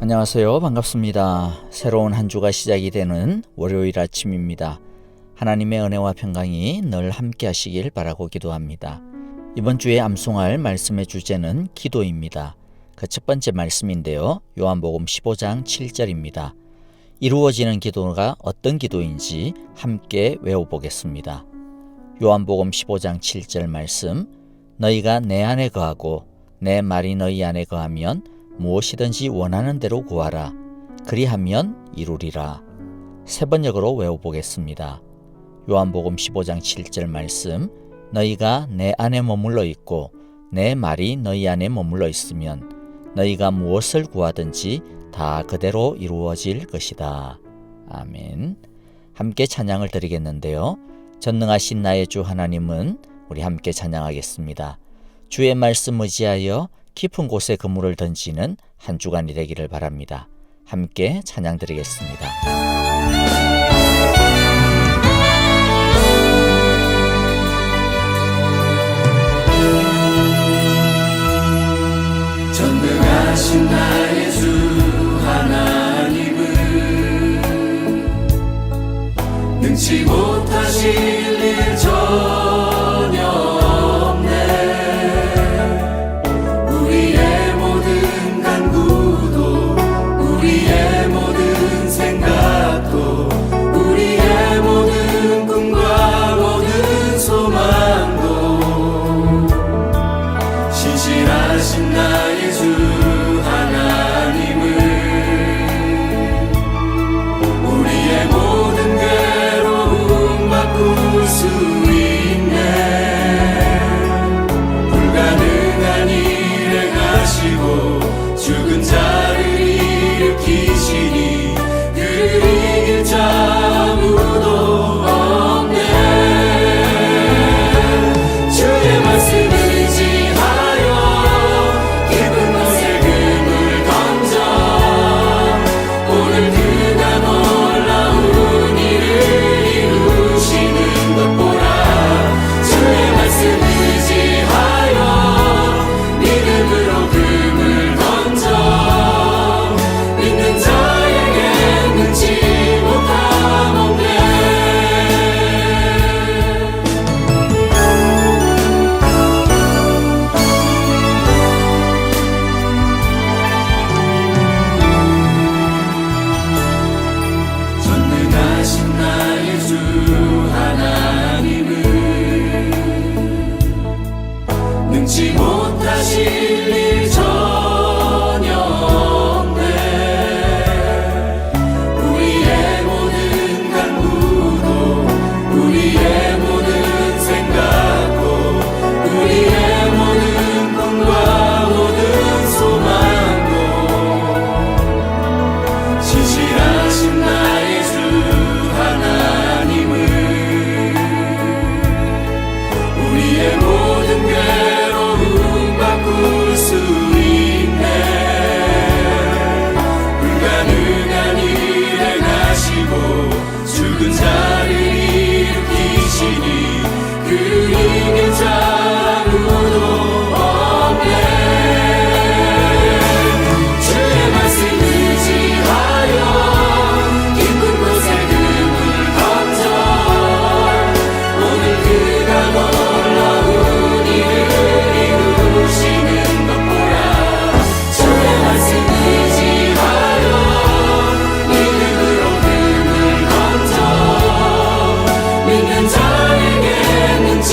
안녕하세요. 반갑습니다. 새로운 한 주가 시작이 되는 월요일 아침입니다. 하나님의 은혜와 평강이 늘 함께 하시길 바라고 기도합니다. 이번 주에 암송할 말씀의 주제는 기도입니다. 그 첫 번째 말씀인데요. 요한복음 15장 7절입니다. 이루어지는 기도가 어떤 기도인지 함께 외워보겠습니다. 요한복음 15장 7절 말씀, 너희가 내 안에 거하고 내 말이 너희 안에 거하면 무엇이든지 원하는 대로 구하라. 그리하면 이루리라. 세 번역으로 외워보겠습니다. 요한복음 15장 7절 말씀, 너희가 내 안에 머물러 있고 내 말이 너희 안에 머물러 있으면 너희가 무엇을 구하든지 다 그대로 이루어질 것이다. 아멘. 함께 찬양을 드리겠는데요. 전능하신 나의 주 하나님은 우리 함께 찬양하겠습니다. 주의 말씀 의지하여 깊은 곳에 그물을 던지는 한 주간이 되기를 바랍니다. 함께 찬양 드리겠습니다. 전능하신 나의 주 하나님은 능치 못하실 일 전혀 없네. 우리의 모든 간구도 우리의 모든 생각도 우리의 모든 꿈과 모든 소망도 신실하신 나의 주 하나님은 우리의 모든 괴로움 바꿀 수 있네. 불가능한 일 행하시고 죽은 자를 일으키시니 그를 이길 자 아무도 없네. 주의 말씀을 의지하여 깊은 곳에 그물 던져 오늘 그가 놀라운 일을 이루시는 것 보라. 주의 말씀 의지하여 믿음으로 그물 던져 믿는 자에게 능치 못함 없네. 전능하신 나의 주 하나님은 능치 못하실 일 전혀 없네. 우리의 모든 간구도 우리의 모든 생각도 우리의 모든 꿈과 모든 소망도 신실하신 나의 주 하나님은 우리의 모든 괴로움 바꿀 수 있네. 불가능한 일 행하시고 죽은 자를 일으키시니 그를 이길 자 아무도 없네. 주의 말씀 의지하여 깊은 곳에 그물 던져 오늘 그가 놀라운 일을 이루시는 것 보라. 주의 말씀 의지하여 믿음으로 그물 던져 믿는 자에게 능치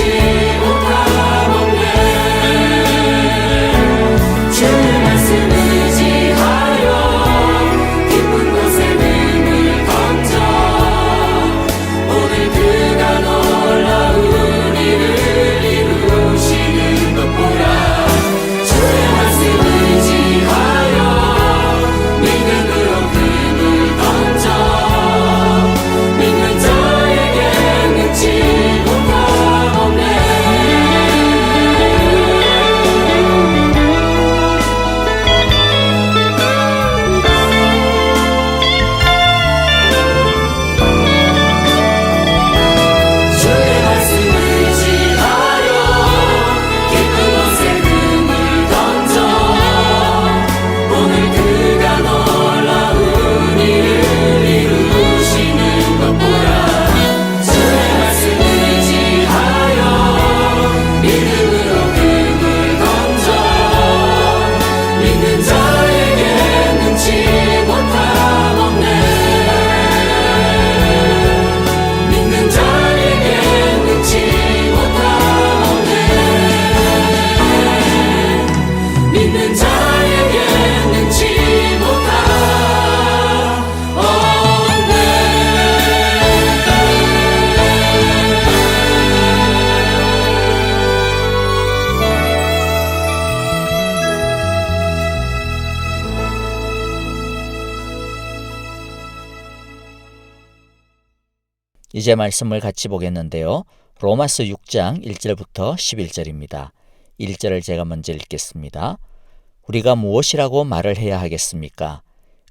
주제 말씀을 같이 보겠는데요. 로마서 6장 1절부터 11절입니다. 1절을 제가 먼저 읽겠습니다. 우리가 무엇이라고 말을 해야 하겠습니까?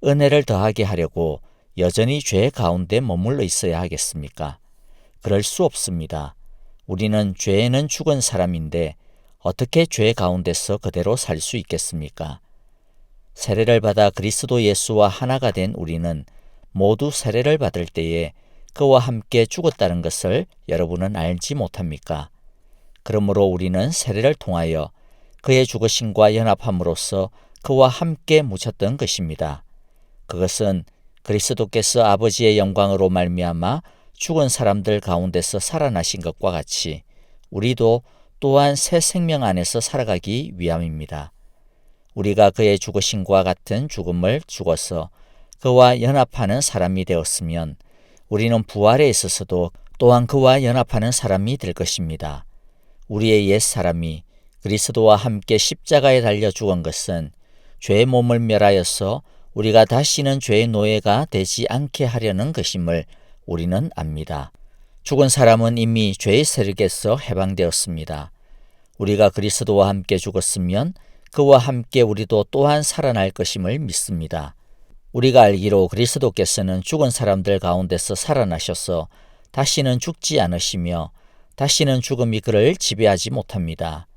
은혜를 더하게 하려고 여전히 죄 가운데 머물러 있어야 하겠습니까? 그럴 수 없습니다. 우리는 죄에는 죽은 사람인데 어떻게 죄 가운데서 그대로 살 수 있겠습니까? 세례를 받아 그리스도 예수와 하나가 된 우리는 모두 세례를 받을 때에 그와 함께 죽었다는 것을 여러분은 알지 못합니까? 그러므로 우리는 세례를 통하여 그의 죽으심과 연합함으로써 그와 함께 묻혔던 것입니다. 그것은 그리스도께서 아버지의 영광으로 말미암아 죽은 사람들 가운데서 살아나신 것과 같이 우리도 또한 새 생명 안에서 살아가기 위함입니다. 우리가 그의 죽으심과 같은 죽음을 죽어서 그와 연합하는 사람이 되었으면 우리는 부활에 있어서도 또한 그와 연합하는 사람이 될 것입니다. 우리의 옛 사람이 그리스도와 함께 십자가에 달려 죽은 것은 죄의 몸을 멸하여서 우리가 다시는 죄의 노예가 되지 않게 하려는 것임을 우리는 압니다. 죽은 사람은 이미 죄의 세력에서 해방되었습니다. 우리가 그리스도와 함께 죽었으면 그와 함께 우리도 또한 살아날 것임을 믿습니다. 우리가 알기로 그리스도께서는 죽은 사람들 가운데서 살아나셔서 다시는 죽지 않으시며 다시는 죽음이 그를 지배하지 못합니다.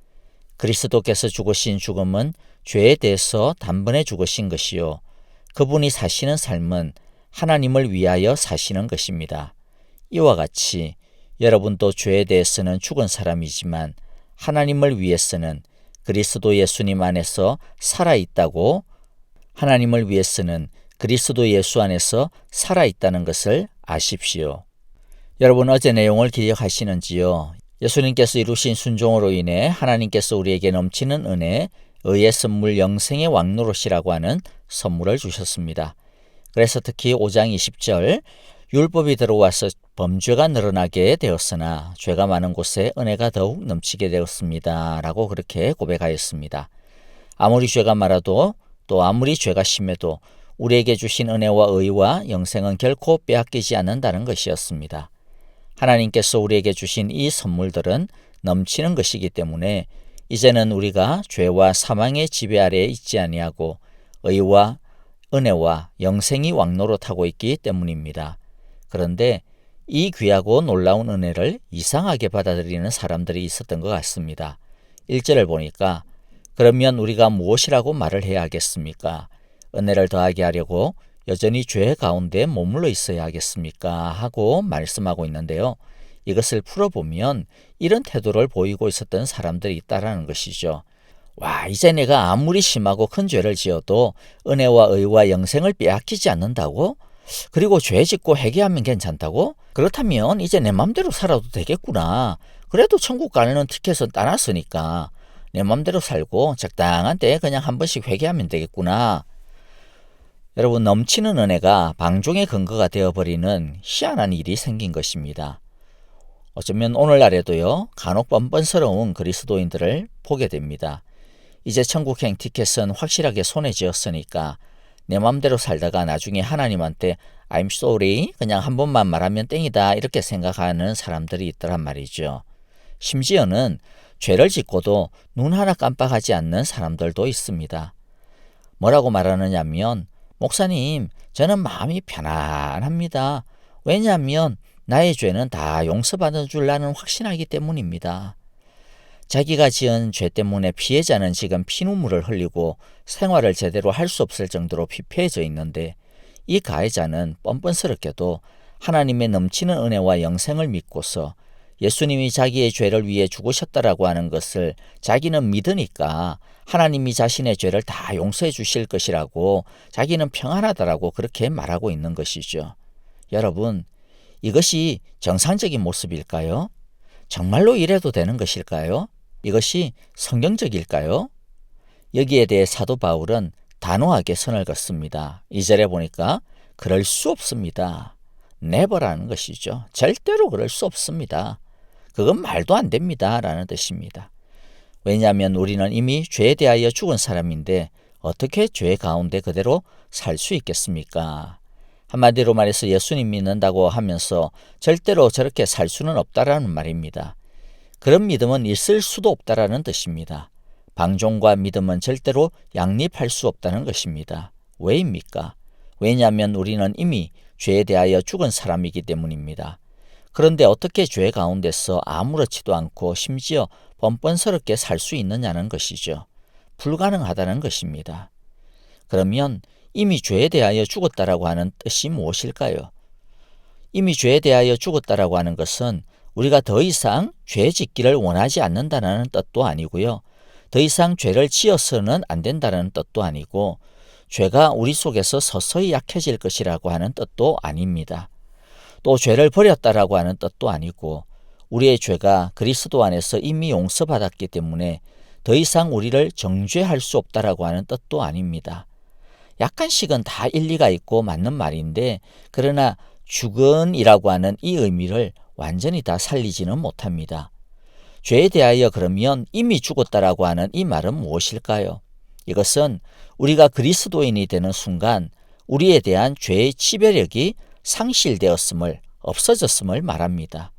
그리스도께서 죽으신 죽음은 죄에 대해서 단번에 죽으신 것이요. 그분이 사시는 삶은 하나님을 위하여 사시는 것입니다. 이와 같이 여러분도 죄에 대해서는 죽은 사람이지만 하나님을 위해서는 그리스도 예수님 안에서 살아있다고 하나님을 위해서는 그리스도 예수 안에서 살아있다는 것을 아십시오. 여러분 어제 내용을 기억하시는지요? 예수님께서 이루신 순종으로 인해 하나님께서 우리에게 넘치는 은혜, 의의 선물 영생의 왕노릇이라고 하는 선물을 주셨습니다. 그래서 특히 5장 20절 율법이 들어와서 범죄가 늘어나게 되었으나 죄가 많은 곳에 은혜가 더욱 넘치게 되었습니다. 라고 그렇게 고백하였습니다. 아무리 죄가 많아도 또 아무리 죄가 심해도 우리에게 주신 은혜와 의와 영생은 결코 빼앗기지 않는다는 것이었습니다. 하나님께서 우리에게 주신 이 선물들은 넘치는 것이기 때문에 이제는 우리가 죄와 사망의 지배 아래에 있지 아니하고 의와 은혜와 영생이 왕노릇하고 있기 때문입니다. 그런데 이 귀하고 놀라운 은혜를 이상하게 받아들이는 사람들이 있었던 것 같습니다. 1절을 보니까 그러면 우리가 무엇이라고 말을 해야 하겠습니까? 은혜를 더하게 하려고 여전히 죄 가운데 머물러 있어야 하겠습니까? 하고 말씀하고 있는데요. 이것을 풀어보면 이런 태도를 보이고 있었던 사람들이 있다라는 것이죠. 와, 이제 내가 아무리 심하고 큰 죄를 지어도 은혜와 의와 영생을 빼앗기지 않는다고? 그리고 죄 짓고 회개하면 괜찮다고? 그렇다면 이제 내 맘대로 살아도 되겠구나. 그래도 천국 가는 티켓은 따놨으니까 내 맘대로 살고 적당한 때에 그냥 한 번씩 회개하면 되겠구나. 여러분, 넘치는 은혜가 방종의 근거가 되어버리는 희한한 일이 생긴 것입니다. 어쩌면 오늘날에도요, 간혹 뻔뻔스러운 그리스도인들을 보게 됩니다. 이제 천국행 티켓은 확실하게 손에 쥐었으니까 내 맘대로 살다가 나중에 하나님한테 I'm sorry, 그냥 한 번만 말하면 땡이다 이렇게 생각하는 사람들이 있더란 말이죠. 심지어는 죄를 짓고도 눈 하나 깜빡하지 않는 사람들도 있습니다. 뭐라고 말하느냐면 목사님, 저는 마음이 편안합니다. 왜냐하면 나의 죄는 다 용서받은 줄 나는 확신하기 때문입니다. 자기가 지은 죄 때문에 피해자는 지금 피눈물을 흘리고 생활을 제대로 할 수 없을 정도로 피폐해져 있는데 이 가해자는 뻔뻔스럽게도 하나님의 넘치는 은혜와 영생을 믿고서 예수님이 자기의 죄를 위해 죽으셨다라고 하는 것을 자기는 믿으니까 하나님이 자신의 죄를 다 용서해 주실 것이라고 자기는 평안하다라고 그렇게 말하고 있는 것이죠. 여러분, 이것이 정상적인 모습일까요? 정말로 이래도 되는 것일까요? 이것이 성경적일까요? 여기에 대해 사도 바울은 단호하게 선을 긋습니다. 2절에 보니까 그럴 수 없습니다. never라는 것이죠. 절대로 그럴 수 없습니다. 그건 말도 안 됩니다. 라는 뜻입니다. 왜냐하면 우리는 이미 죄에 대하여 죽은 사람인데 어떻게 죄 가운데 그대로 살 수 있겠습니까? 한마디로 말해서 예수님 믿는다고 하면서 절대로 저렇게 살 수는 없다라는 말입니다. 그런 믿음은 있을 수도 없다라는 뜻입니다. 방종과 믿음은 절대로 양립할 수 없다는 것입니다. 왜입니까? 왜냐하면 우리는 이미 죄에 대하여 죽은 사람이기 때문입니다. 그런데 어떻게 죄 가운데서 아무렇지도 않고 심지어 뻔뻔스럽게 살 수 있느냐는 것이죠. 불가능하다는 것입니다. 그러면 이미 죄에 대하여 죽었다라고 하는 뜻이 무엇일까요? 이미 죄에 대하여 죽었다라고 하는 것은 우리가 더 이상 죄 짓기를 원하지 않는다는 뜻도 아니고요. 더 이상 죄를 지어서는 안 된다는 뜻도 아니고 죄가 우리 속에서 서서히 약해질 것이라고 하는 뜻도 아닙니다. 또 죄를 버렸다라고 하는 뜻도 아니고 우리의 죄가 그리스도 안에서 이미 용서받았기 때문에 더 이상 우리를 정죄할 수 없다라고 하는 뜻도 아닙니다. 약간씩은 다 일리가 있고 맞는 말인데 그러나 죽은이라고 하는 이 의미를 완전히 다 살리지는 못합니다. 죄에 대하여 그러면 이미 죽었다라고 하는 이 말은 무엇일까요? 이것은 우리가 그리스도인이 되는 순간 우리에 대한 죄의 지배력이 상실되었음을, 없어졌음을 말합니다.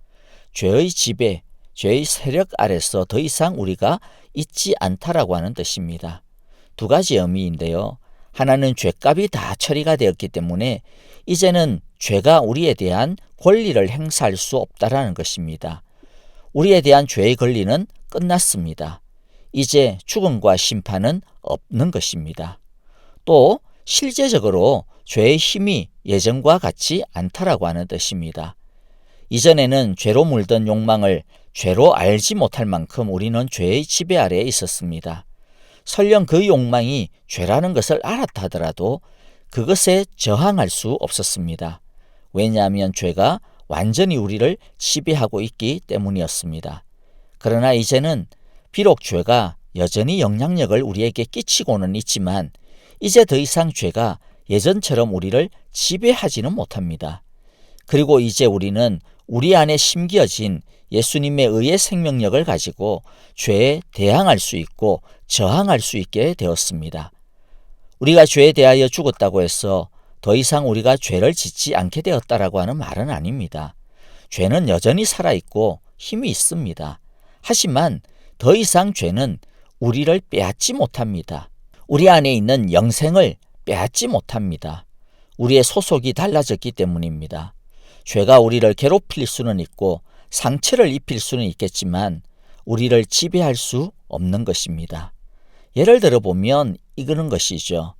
죄의 지배, 죄의 세력 아래서 더 이상 우리가 있지 않다라고 하는 뜻입니다. 두 가지 의미인데요. 하나는 죄값이 다 처리가 되었기 때문에 이제는 죄가 우리에 대한 권리를 행사할 수 없다라는 것입니다. 우리에 대한 죄의 권리는 끝났습니다. 이제 죽음과 심판은 없는 것입니다. 또 실제적으로 죄의 힘이 예전과 같지 않다라고 하는 뜻입니다. 이전에는 죄로 물든 욕망을 죄로 알지 못할 만큼 우리는 죄의 지배 아래에 있었습니다. 설령 그 욕망이 죄라는 것을 알았다 하더라도 그것에 저항할 수 없었습니다. 왜냐하면 죄가 완전히 우리를 지배하고 있기 때문이었습니다. 그러나 이제는 비록 죄가 여전히 영향력을 우리에게 끼치고는 있지만 이제 더 이상 죄가 예전처럼 우리를 지배하지는 못합니다. 그리고 이제 우리는 우리 안에 심겨진 예수님의 의의 생명력을 가지고 죄에 대항할 수 있고 저항할 수 있게 되었습니다. 우리가 죄에 대하여 죽었다고 해서 더 이상 우리가 죄를 짓지 않게 되었다라고 하는 말은 아닙니다. 죄는 여전히 살아있고 힘이 있습니다. 하지만 더 이상 죄는 우리를 빼앗지 못합니다. 우리 안에 있는 영생을 빼앗지 못합니다. 우리의 소속이 달라졌기 때문입니다. 죄가 우리를 괴롭힐 수는 있고 상처를 입힐 수는 있겠지만 우리를 지배할 수 없는 것입니다. 예를 들어 보면 이그런 것이죠.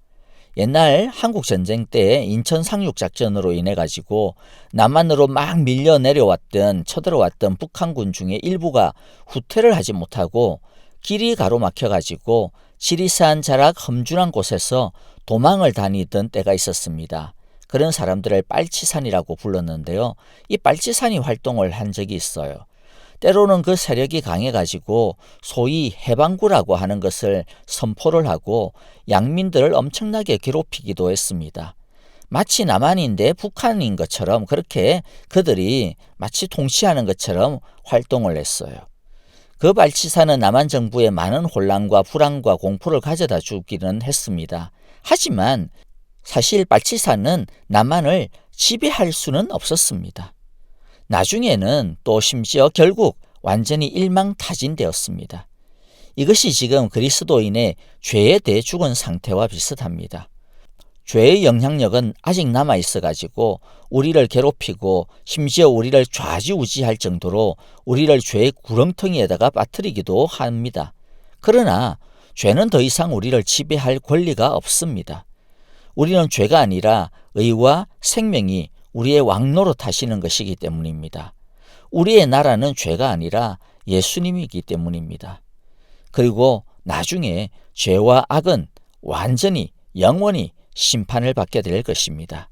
옛날 한국전쟁 때 인천 상륙작전으로 인해 가지고 남한으로 막 밀려 내려왔던 쳐들어왔던 북한군 중에 일부가 후퇴를 하지 못하고 길이 가로막혀 가지고 지리산 자락 험준한 곳에서 도망을 다니던 때가 있었습니다. 그런 사람들을 빨치산이라고 불렀는데요. 이 빨치산이 활동을 한 적이 있어요. 때로는 그 세력이 강해가지고 소위 해방구라고 하는 것을 선포를 하고 양민들을 엄청나게 괴롭히기도 했습니다. 마치 남한인데 북한인 것처럼 그렇게 그들이 마치 통치하는 것처럼 활동을 했어요. 그 빨치산은 남한 정부에 많은 혼란과 불안과 공포를 가져다 주기는 했습니다. 하지만 사실 빨치산은 남한을 지배할 수는 없었습니다. 나중에는 또 심지어 결국 완전히 일망타진되었습니다. 이것이 지금 그리스도인의 죄에 대해 죽은 상태와 비슷합니다. 죄의 영향력은 아직 남아있어가지고 우리를 괴롭히고 심지어 우리를 좌지우지할 정도로 우리를 죄의 구렁텅이에다가 빠뜨리기도 합니다. 그러나 죄는 더 이상 우리를 지배할 권리가 없습니다. 우리는 죄가 아니라 의와 생명이 우리의 왕노릇 하시는 것이기 때문입니다. 우리의 나라는 죄가 아니라 예수님이기 때문입니다. 그리고 나중에 죄와 악은 완전히 영원히 심판을 받게 될 것입니다.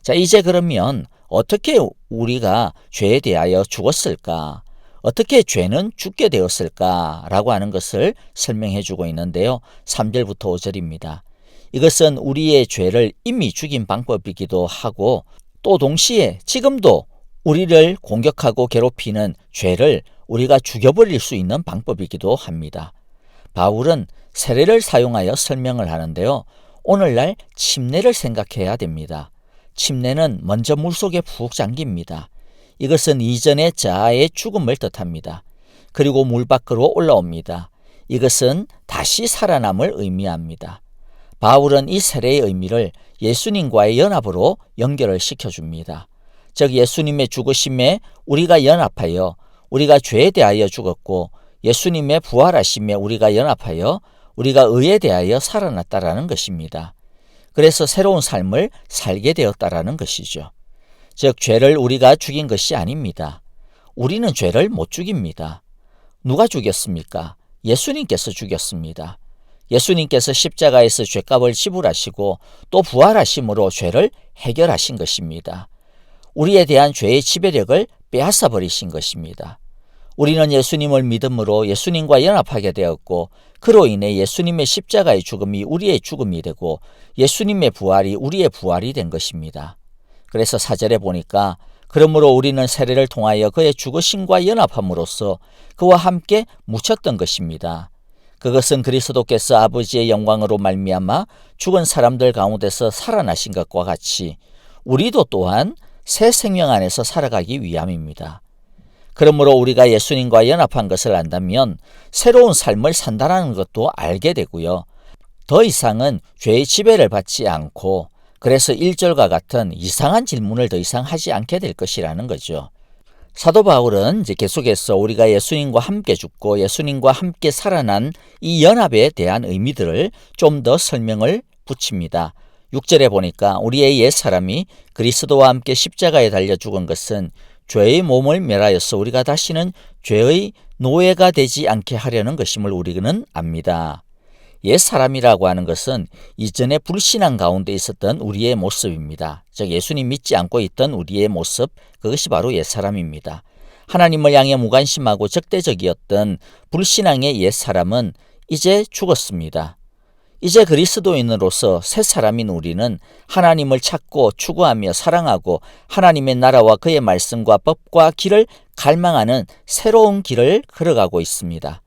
자, 이제 그러면 어떻게 우리가 죄에 대하여 죽었을까? 어떻게 죄는 죽게 되었을까라고 하는 것을 설명해 주고 있는데요. 3절부터 5절입니다. 이것은 우리의 죄를 이미 죽인 방법이기도 하고 또 동시에 지금도 우리를 공격하고 괴롭히는 죄를 우리가 죽여버릴 수 있는 방법이기도 합니다. 바울은 세례를 사용하여 설명을 하는데요. 오늘날 침례를 생각해야 됩니다. 침례는 먼저 물속에 푹 잠깁니다. 이것은 이전의 자아의 죽음을 뜻합니다. 그리고 물 밖으로 올라옵니다. 이것은 다시 살아남을 의미합니다. 바울은 이 세례의 의미를 예수님과의 연합으로 연결을 시켜줍니다. 즉 예수님의 죽으심에 우리가 연합하여 우리가 죄에 대하여 죽었고 예수님의 부활하심에 우리가 연합하여 우리가 의에 대하여 살아났다라는 것입니다. 그래서 새로운 삶을 살게 되었다라는 것이죠. 즉 죄를 우리가 죽인 것이 아닙니다. 우리는 죄를 못 죽입니다. 누가 죽였습니까? 예수님께서 죽였습니다. 예수님께서 십자가에서 죄값을 지불하시고 또 부활하심으로 죄를 해결하신 것입니다. 우리에 대한 죄의 지배력을 빼앗아 버리신 것입니다. 우리는 예수님을 믿음으로 예수님과 연합하게 되었고 그로 인해 예수님의 십자가의 죽음이 우리의 죽음이 되고 예수님의 부활이 우리의 부활이 된 것입니다. 그래서 4절에 보니까 그러므로 우리는 세례를 통하여 그의 죽으심과 연합함으로써 그와 함께 묻혔던 것입니다. 그것은 그리스도께서 아버지의 영광으로 말미암아 죽은 사람들 가운데서 살아나신 것과 같이 우리도 또한 새 생명 안에서 살아가기 위함입니다. 그러므로 우리가 예수님과 연합한 것을 안다면 새로운 삶을 산다는 것도 알게 되고요. 더 이상은 죄의 지배를 받지 않고 그래서 1절과 같은 이상한 질문을 더 이상 하지 않게 될 것이라는 거죠. 사도 바울은 이제 계속해서 우리가 예수님과 함께 죽고 예수님과 함께 살아난 이 연합에 대한 의미들을 좀 더 설명을 붙입니다. 6절에 보니까 우리의 옛사람이 그리스도와 함께 십자가에 달려 죽은 것은 죄의 몸을 멸하여서 우리가 다시는 죄의 노예가 되지 않게 하려는 것임을 우리는 압니다. 옛사람이라고 하는 것은 이전에 불신앙 가운데 있었던 우리의 모습입니다. 즉 예수님 믿지 않고 있던 우리의 모습, 그것이 바로 옛사람입니다. 하나님을 향해 무관심하고 적대적이었던 불신앙의 옛사람은 이제 죽었습니다. 이제 그리스도인으로서 새 사람인 우리는 하나님을 찾고 추구하며 사랑하고 하나님의 나라와 그의 말씀과 법과 길을 갈망하는 새로운 길을 걸어가고 있습니다.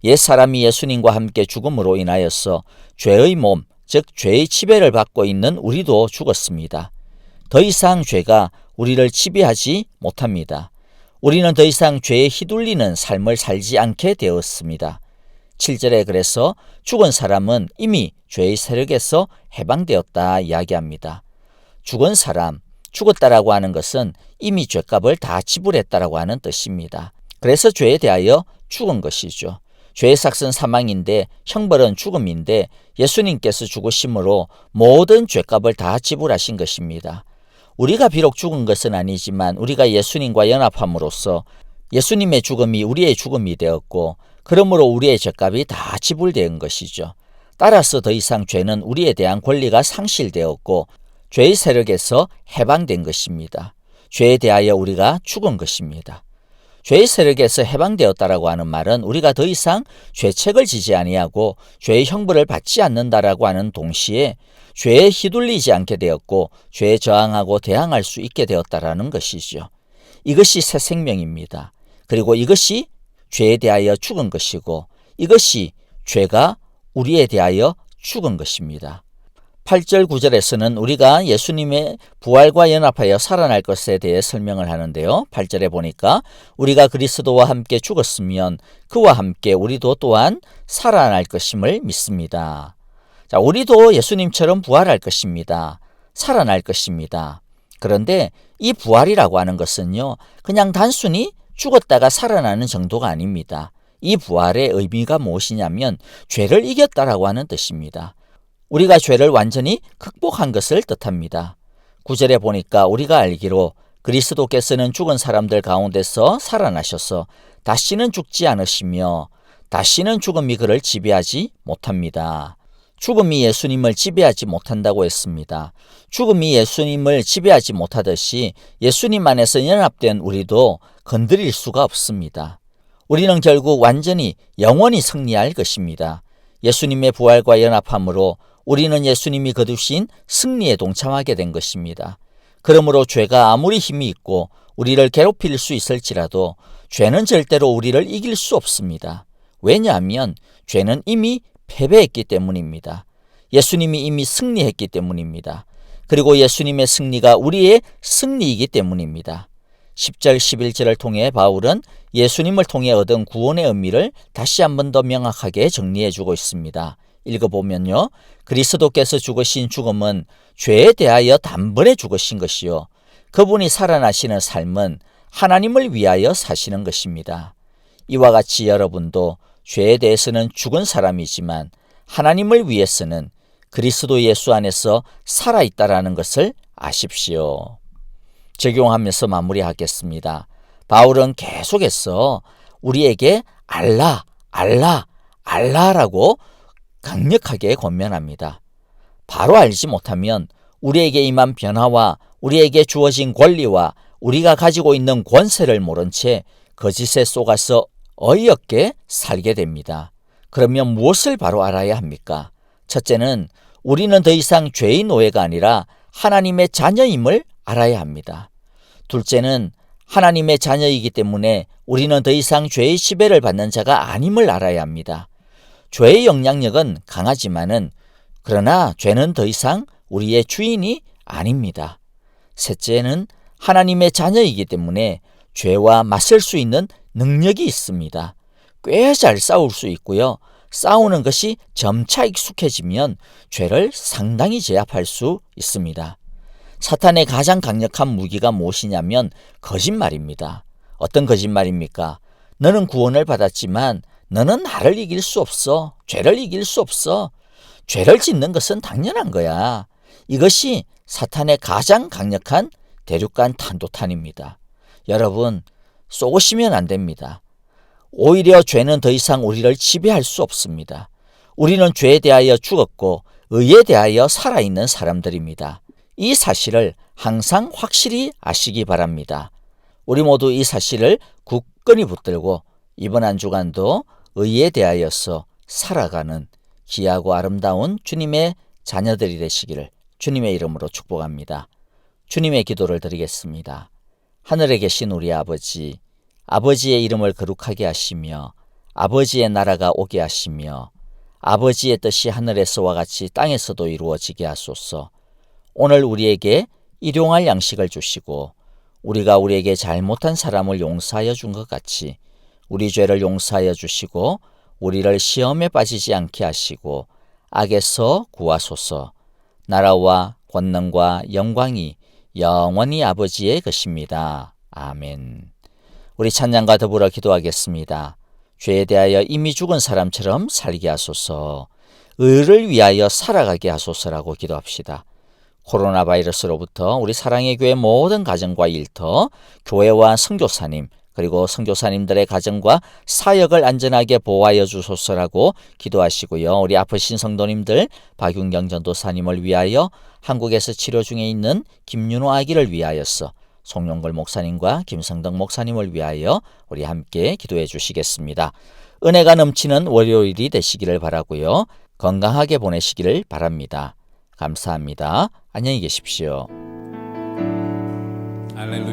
옛사람이 예수님과 함께 죽음으로 인하여서 죄의 몸, 즉 죄의 지배를 받고 있는 우리도 죽었습니다. 더 이상 죄가 우리를 지배하지 못합니다. 우리는 더 이상 죄에 휘둘리는 삶을 살지 않게 되었습니다. 7절에 그래서 죽은 사람은 이미 죄의 세력에서 해방되었다 이야기합니다. 죽은 사람, 죽었다라고 하는 것은 이미 죄값을 다 지불했다라고 하는 뜻입니다. 그래서 죄에 대하여 죽은 것이죠. 죄의 삭은 사망인데 형벌은 죽음인데 예수님께서 죽으심으로 모든 죄값을 다 지불하신 것입니다. 우리가 비록 죽은 것은 아니지만 우리가 예수님과 연합함으로써 예수님의 죽음이 우리의 죽음이 되었고 그러므로 우리의 죄값이 다 지불된 것이죠. 따라서 더 이상 죄는 우리에 대한 권리가 상실되었고 죄의 세력에서 해방된 것입니다. 죄에 대하여 우리가 죽은 것입니다. 죄의 세력에서 해방되었다라고 하는 말은 우리가 더 이상 죄책을 지지 아니하고 죄의 형벌을 받지 않는다라고 하는 동시에 죄에 휘둘리지 않게 되었고 죄에 저항하고 대항할 수 있게 되었다라는 것이죠. 이것이 새 생명입니다. 그리고 이것이 죄에 대하여 죽은 것이고 이것이 죄가 우리에 대하여 죽은 것입니다. 8절 9절에서는 우리가 예수님의 부활과 연합하여 살아날 것에 대해 설명을 하는데요. 8절에 보니까 우리가 그리스도와 함께 죽었으면 그와 함께 우리도 또한 살아날 것임을 믿습니다. 자, 우리도 예수님처럼 부활할 것입니다. 살아날 것입니다. 그런데 이 부활이라고 하는 것은요, 그냥 단순히 죽었다가 살아나는 정도가 아닙니다. 이 부활의 의미가 무엇이냐면 죄를 이겼다라고 하는 뜻입니다. 우리가 죄를 완전히 극복한 것을 뜻합니다. 9절에 보니까 우리가 알기로 그리스도께서는 죽은 사람들 가운데서 살아나셔서 다시는 죽지 않으시며 다시는 죽음이 그를 지배하지 못합니다. 죽음이 예수님을 지배하지 못한다고 했습니다. 죽음이 예수님을 지배하지 못하듯이 예수님 안에서 연합된 우리도 건드릴 수가 없습니다. 우리는 결국 완전히 영원히 승리할 것입니다. 예수님의 부활과 연합함으로 우리는 예수님이 거두신 승리에 동참하게 된 것입니다. 그러므로 죄가 아무리 힘이 있고 우리를 괴롭힐 수 있을지라도 죄는 절대로 우리를 이길 수 없습니다. 왜냐하면 죄는 이미 패배했기 때문입니다. 예수님이 이미 승리했기 때문입니다. 그리고 예수님의 승리가 우리의 승리이기 때문입니다. 10절 11절을 통해 바울은 예수님을 통해 얻은 구원의 의미를 다시 한 번 더 명확하게 정리해주고 있습니다. 읽어보면요. 그리스도께서 죽으신 죽음은 죄에 대하여 단번에 죽으신 것이요. 그분이 살아나시는 삶은 하나님을 위하여 사시는 것입니다. 이와 같이 여러분도 죄에 대해서는 죽은 사람이지만 하나님을 위해서는 그리스도 예수 안에서 살아있다라는 것을 아십시오. 적용하면서 마무리하겠습니다. 바울은 계속해서 우리에게 알라, 알라, 알라라고 강력하게 권면합니다. 바로 알지 못하면 우리에게 임한 변화와 우리에게 주어진 권리와 우리가 가지고 있는 권세를 모른 채 거짓에 속아서 어이없게 살게 됩니다. 그러면 무엇을 바로 알아야 합니까? 첫째는 우리는 더 이상 죄의 노예가 아니라 하나님의 자녀임을 알아야 합니다. 둘째는 하나님의 자녀이기 때문에 우리는 더 이상 죄의 지배를 받는 자가 아님을 알아야 합니다. 죄의 영향력은 강하지만은 그러나 죄는 더 이상 우리의 주인이 아닙니다. 셋째는 하나님의 자녀이기 때문에 죄와 맞설 수 있는 능력이 있습니다. 꽤 잘 싸울 수 있고요. 싸우는 것이 점차 익숙해지면 죄를 상당히 제압할 수 있습니다. 사탄의 가장 강력한 무기가 무엇이냐면 거짓말입니다. 어떤 거짓말입니까? 너는 구원을 받았지만 너는 나를 이길 수 없어. 죄를 이길 수 없어. 죄를 짓는 것은 당연한 거야. 이것이 사탄의 가장 강력한 대륙간 탄도탄입니다. 여러분, 쏘시면 안 됩니다. 오히려 죄는 더 이상 우리를 지배할 수 없습니다. 우리는 죄에 대하여 죽었고 의에 대하여 살아있는 사람들입니다. 이 사실을 항상 확실히 아시기 바랍니다. 우리 모두 이 사실을 굳건히 붙들고 이번 한 주간도 의에 대하여서 살아가는 귀하고 아름다운 주님의 자녀들이 되시기를 주님의 이름으로 축복합니다. 주님의 기도를 드리겠습니다. 하늘에 계신 우리 아버지, 아버지의 이름을 거룩하게 하시며 아버지의 나라가 오게 하시며 아버지의 뜻이 하늘에서와 같이 땅에서도 이루어지게 하소서. 오늘 우리에게 일용할 양식을 주시고 우리가 우리에게 잘못한 사람을 용서하여 준 것 같이 우리 죄를 용서하여 주시고 우리를 시험에 빠지지 않게 하시고 악에서 구하소서. 나라와 권능과 영광이 영원히 아버지의 것입니다. 아멘. 우리 찬양과 더불어 기도하겠습니다. 죄에 대하여 이미 죽은 사람처럼 살게 하소서. 의를 위하여 살아가게 하소서라고 기도합시다. 코로나 바이러스로부터 우리 사랑의 교회 모든 가정과 일터, 교회와 선교사님, 그리고 선교사님들의 가정과 사역을 안전하게 보호하여 주소서라고 기도하시고요. 우리 아프신 성도님들 박윤경 전도사님을 위하여 한국에서 치료 중에 있는 김윤호 아기를 위하여서 송영걸 목사님과 김성덕 목사님을 위하여 우리 함께 기도해 주시겠습니다. 은혜가 넘치는 월요일이 되시기를 바라고요. 건강하게 보내시기를 바랍니다. 감사합니다. 안녕히 계십시오. 할렐루야.